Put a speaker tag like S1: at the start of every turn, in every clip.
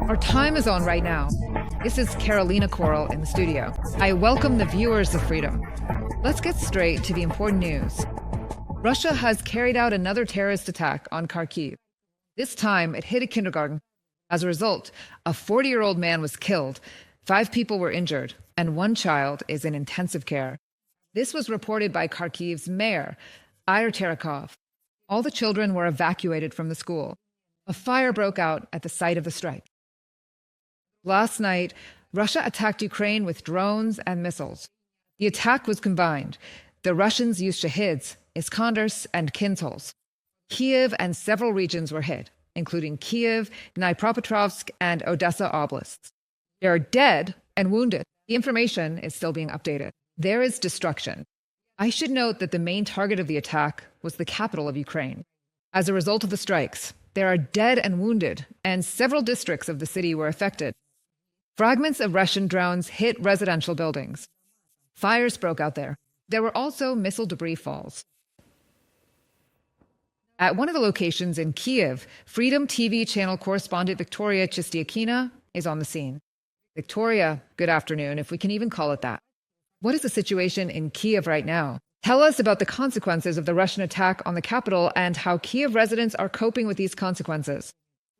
S1: Our time is on right now. This is Carolina Coral in the studio. I welcome the viewers of Freedom. Let's get straight to the important news. Russia has carried out another terrorist attack on Kharkiv. This time, it hit a kindergarten. As a result, a 40-year-old man was killed, 5 people were injured, and 1 child is in intensive care. This was reported by Kharkiv's mayor, Ihor Terekhov. All the children were evacuated from the school. A fire broke out at the site of the strike. Last night, Russia attacked Ukraine with drones and missiles. The attack was combined. The Russians used Shahids, Iskanders, and Kinzhals. Kiev and several regions were hit, including Kyiv, Dnipropetrovsk, and Odessa oblasts. There are dead and wounded. The information is still being updated. There is destruction. I should note that the main target of the attack was the capital of Ukraine. As a result of the strikes, there are dead and wounded, and several districts of the city were affected. Fragments of Russian drones hit residential buildings. Fires broke out there. There were also missile debris falls. At one of the locations in Kiev, Freedom TV channel correspondent Victoria Chistiakina is on the scene. Victoria, good afternoon, if we can even call it that. What is the situation in Kiev right now? Tell us about the consequences of the Russian attack on the capital and how Kiev residents are coping with these consequences.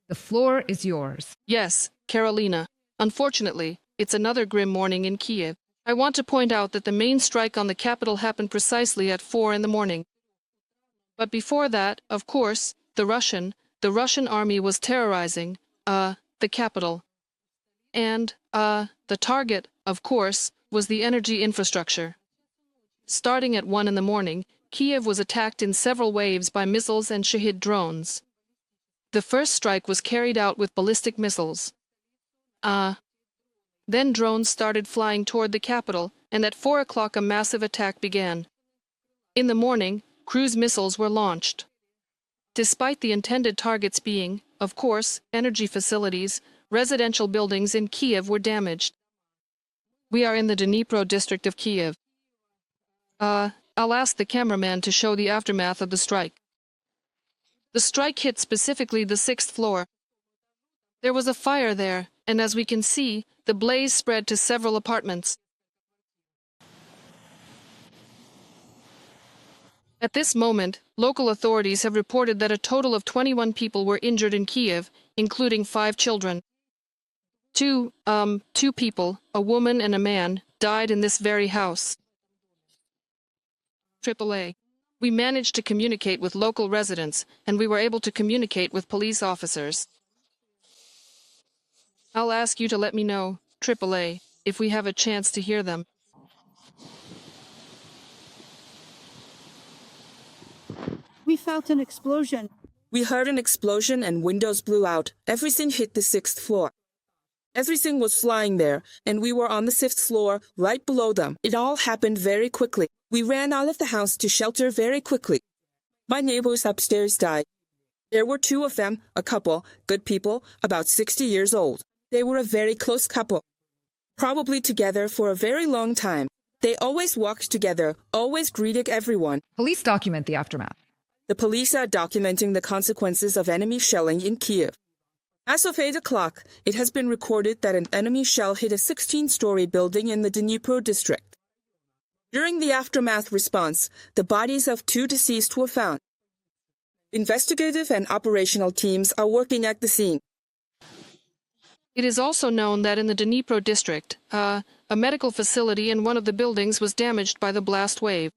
S1: The floor is yours.
S2: Yes, Carolina. Unfortunately, it's another grim morning in Kiev. I want to point out that the main strike on the capital happened precisely at 4 in the morning. But before that, of course, the Russian army was terrorizing, the capital. And, the target, of course, was the energy infrastructure. Starting at 1 in the morning, Kiev was attacked in several waves by missiles and Shahid drones. The first strike was carried out with ballistic missiles. Then drones started flying toward the capital, and at 4 o'clock a massive attack began. In the morning, cruise missiles were launched. Despite the intended targets being, of course, energy facilities, residential buildings in Kiev were damaged. We are in the Dnipro district of Kiev. I'll ask the cameraman to show the aftermath of the strike. The strike hit specifically the 6th floor. There was a fire there, and as we can see, the blaze spread to several apartments. At this moment, local authorities have reported that a total of 21 people were injured in Kiev, including 5 children. Two people, a woman and a man, died in this very house. AAA. We managed to communicate with local residents, and we were able to communicate with police officers. I'll ask you to let me know, AAA, if we have a chance to hear them.
S3: We felt an explosion.
S4: We heard an explosion and windows blew out. Everything hit the 6th floor. Everything was flying there, and we were on the 5th floor, right below them. It all happened very quickly. We ran out of the house to shelter very quickly. My neighbors upstairs died. There were 2 of them, a couple, good people, about 60 years old. They were a very close couple, probably together for a very long time. They always walked together, always greeted everyone.
S1: Police document the aftermath.
S4: The police are documenting the consequences of enemy shelling in Kiev. As of 8 o'clock, it has been recorded that an enemy shell hit a 16-story building in the Dnipro district. During the aftermath response, the bodies of 2 deceased were found. Investigative and operational teams are working at the scene.
S2: It is also known that in the Dnipro district, a medical facility in one of the buildings was damaged by the blast wave.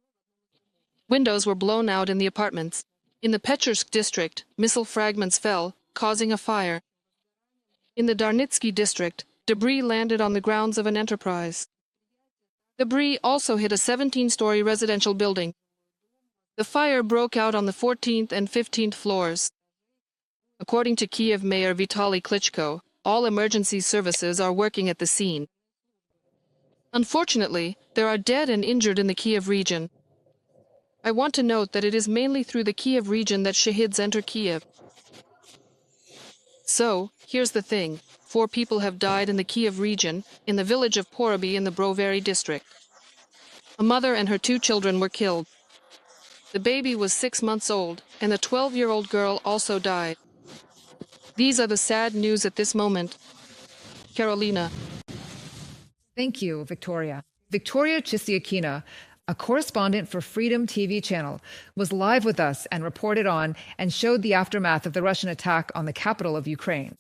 S2: Windows were blown out in the apartments. In the Pechersk district, missile fragments fell, causing a fire. In the Darnitsky district, debris landed on the grounds of an enterprise. Debris also hit a 17-story residential building. The fire broke out on the 14th and 15th floors. According to Kiev Mayor Vitaly Klitschko, all emergency services are working at the scene. Unfortunately, there are dead and injured in the Kiev region. I want to note that it is mainly through the Kiev region that Shahids enter Kiev. So, here's the thing. 4 people have died in the Kiev region, in the village of Poroby in the Brovary district. A mother and her 2 children were killed. The baby was 6 months old, and the 12-year-old girl also died. These are the sad news at this moment. Carolina.
S1: Thank you, Victoria. Victoria Chisiakina, a correspondent for Freedom TV channel, was live with us and reported on and showed the aftermath of the Russian attack on the capital of Ukraine.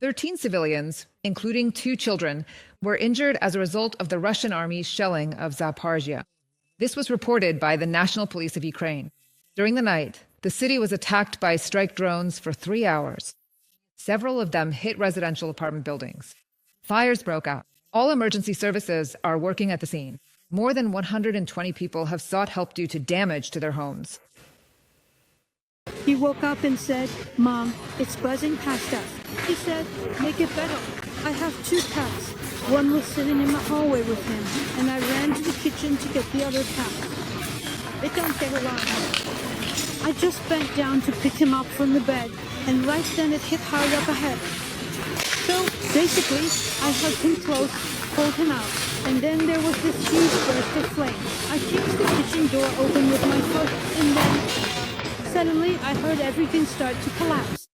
S1: 13 civilians, including 2 children, were injured as a result of the Russian army's shelling of Zaporizhzhia. This was reported by the National Police of Ukraine. During the night, the city was attacked by strike drones for 3 hours. Several of them hit residential apartment buildings. Fires broke out. All emergency services are working at the scene. More than 120 people have sought help due to damage to their homes.
S3: He woke up and said, "Mom, it's buzzing past us." He said, "Make it better." I have 2 cats. One was sitting in the hallway with him, and I ran to the kitchen to get the other cat. It don't get around. I just bent down to pick him up from the bed, and right then it hit hard up ahead. So basically, I hugged him close, pulled him out, and then there was this huge burst of flame. I kicked the kitchen door open with my foot, and then suddenly I heard everything start to collapse.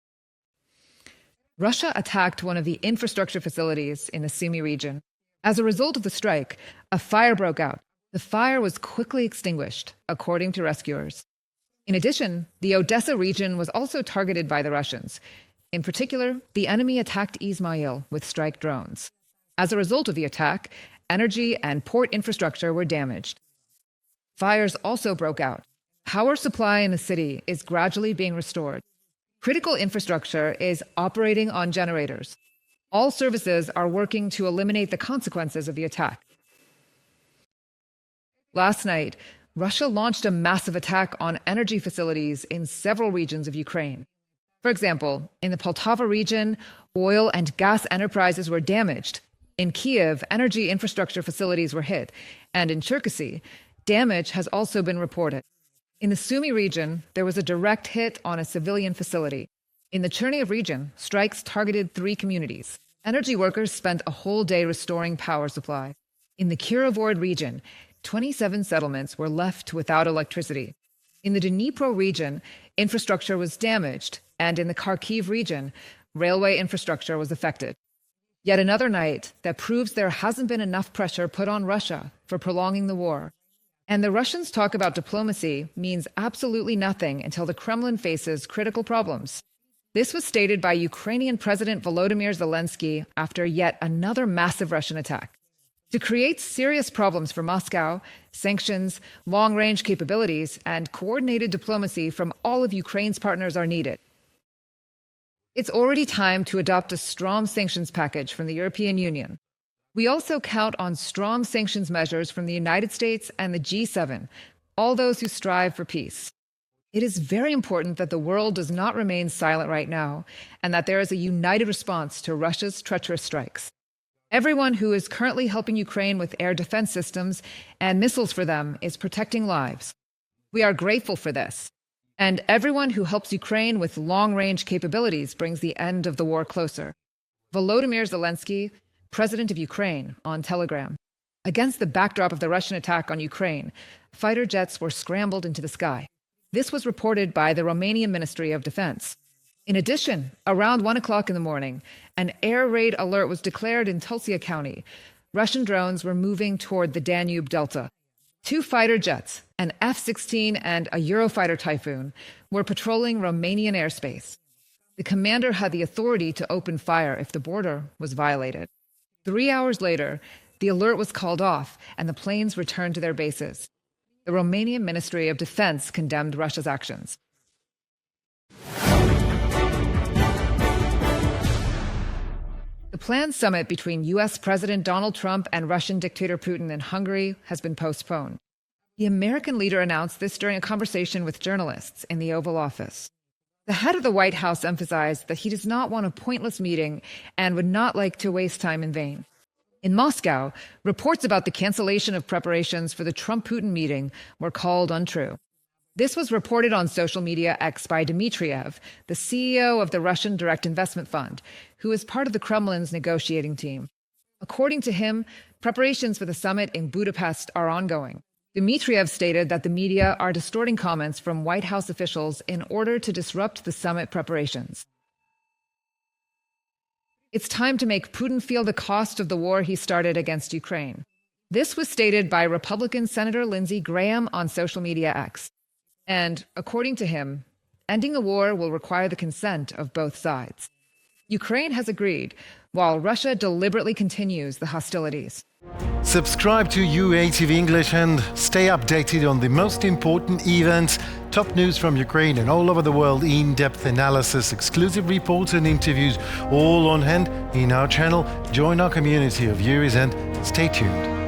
S1: Russia attacked one of the infrastructure facilities in the Sumy region. As a result of the strike, a fire broke out. The fire was quickly extinguished, according to rescuers. In addition, the Odessa region was also targeted by the Russians. In particular, the enemy attacked Izmail with strike drones. As a result of the attack, energy and port infrastructure were damaged. Fires also broke out. Power supply in the city is gradually being restored. Critical infrastructure is operating on generators. All services are working to eliminate the consequences of the attack. Last night, Russia launched a massive attack on energy facilities in several regions of Ukraine. For example, in the Poltava region, oil and gas enterprises were damaged. In Kiev, energy infrastructure facilities were hit. And in Cherkasy, damage has also been reported. In the Sumy region, there was a direct hit on a civilian facility. In the Chernihiv region, strikes targeted 3 communities. Energy workers spent a whole day restoring power supply. In the Kirovod region, 27 settlements were left without electricity. In the Dnipro region, infrastructure was damaged, and in the Kharkiv region, railway infrastructure was affected. Yet another night that proves there hasn't been enough pressure put on Russia for prolonging the war. And the Russians' talk about diplomacy means absolutely nothing until the Kremlin faces critical problems. This was stated by Ukrainian President Volodymyr Zelenskyy after yet another massive Russian attack. To create serious problems for Moscow, sanctions, long-range capabilities, and coordinated diplomacy from all of Ukraine's partners are needed. It's already time to adopt a strong sanctions package from the European Union. We also count on strong sanctions measures from the United States and the G7, all those who strive for peace. It is very important that the world does not remain silent right now, and that there is a united response to Russia's treacherous strikes. Everyone who is currently helping Ukraine with air defense systems and missiles for them is protecting lives. We are grateful for this. And everyone who helps Ukraine with long-range capabilities brings the end of the war closer. Volodymyr Zelenskyy, President of Ukraine, on Telegram. Against the backdrop of the Russian attack on Ukraine, fighter jets were scrambled into the sky. This was reported by the Romanian Ministry of Defense. In addition, around 1 o'clock in the morning, an air raid alert was declared in Tulcea County. Russian drones were moving toward the Danube Delta. 2 fighter jets, an F-16 and a Eurofighter Typhoon, were patrolling Romanian airspace. The commander had the authority to open fire if the border was violated. 3 hours later, the alert was called off and the planes returned to their bases. The Romanian Ministry of Defense condemned Russia's actions. The planned summit between U.S. President Donald Trump and Russian dictator Putin in Hungary has been postponed. The American leader announced this during a conversation with journalists in the Oval Office. The head of the White House emphasized that he does not want a pointless meeting and would not like to waste time in vain. In Moscow, reports about the cancellation of preparations for the Trump-Putin meeting were called untrue. This was reported on social media X by Dmitriev, the CEO of the Russian Direct Investment Fund, who is part of the Kremlin's negotiating team. According to him, preparations for the summit in Budapest are ongoing. Dmitriev stated that the media are distorting comments from White House officials in order to disrupt the summit preparations. It's time to make Putin feel the cost of the war he started against Ukraine. This was stated by Republican Senator Lindsey Graham on social media X. And according to him, ending the war will require the consent of both sides. Ukraine has agreed, while Russia deliberately continues the hostilities.
S5: Subscribe to UATV English and stay updated on the most important events, top news from Ukraine and all over the world, in-depth analysis, exclusive reports and interviews, all on hand in our channel. Join our community of viewers and stay tuned.